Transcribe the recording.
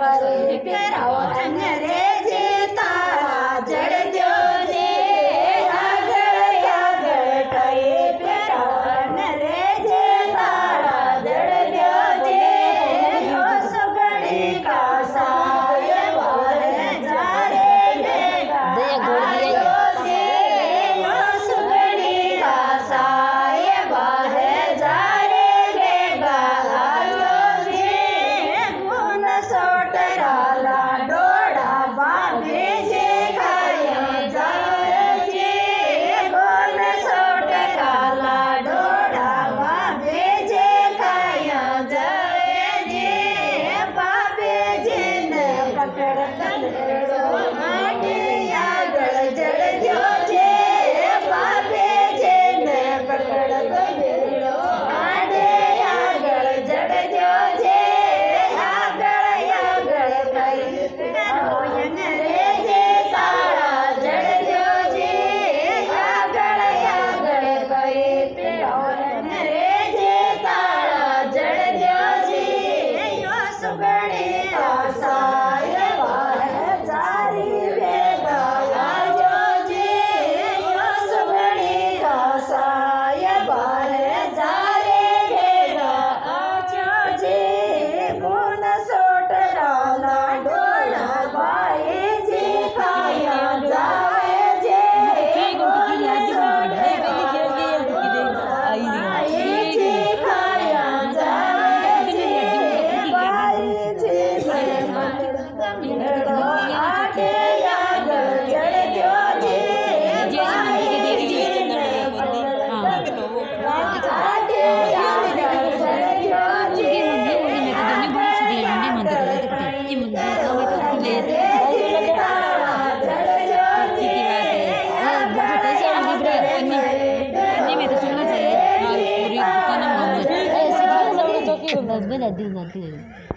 વારે ફેરાવો અંગ્રેજે તાળા જડજો જે આગળ આગળ કઈ ફેરાવો અંગ્રેજે તાળા જડજો જે યો સુગડી કાસાય વારે જારે ભેગા આયો જે યો સુગડી કાસાય વારે જારે ભેગા આયો જે ગુણ સોટરાલા ડોળા બાંધે છે ખાયા જાય છે ગુણ સોટરાલા ડોળા બાંધે છે ખાયા જાય છે બાબે જેને પકડ કંડેડો માટે આગળ જડજો છે બાબે જેને પકડ કંડેડો માટે આગળ જડજો છે આગળ આગળ કઈ ફેરાવો અંગ્રેજે તાળા જડજો છે આગળ આગળ કઈ ફેરાવો અંગ્રેજે તાળા જડજો છે યો સુગડી કાસાય વારે જારી ભેગા આજો છે યો સુગડી કાસાય વારે જારે ભેગા આજો છે ગુણ સોટરાલા ડોળા બાએ જે ખાયા જાય છે ગુણ સોટરાલા બાએ જે ખાયા જાય છે બાએ જે મેળો આટે આગળ જડજો છે બાએ જે આટે આગળ જડજો છે Benar,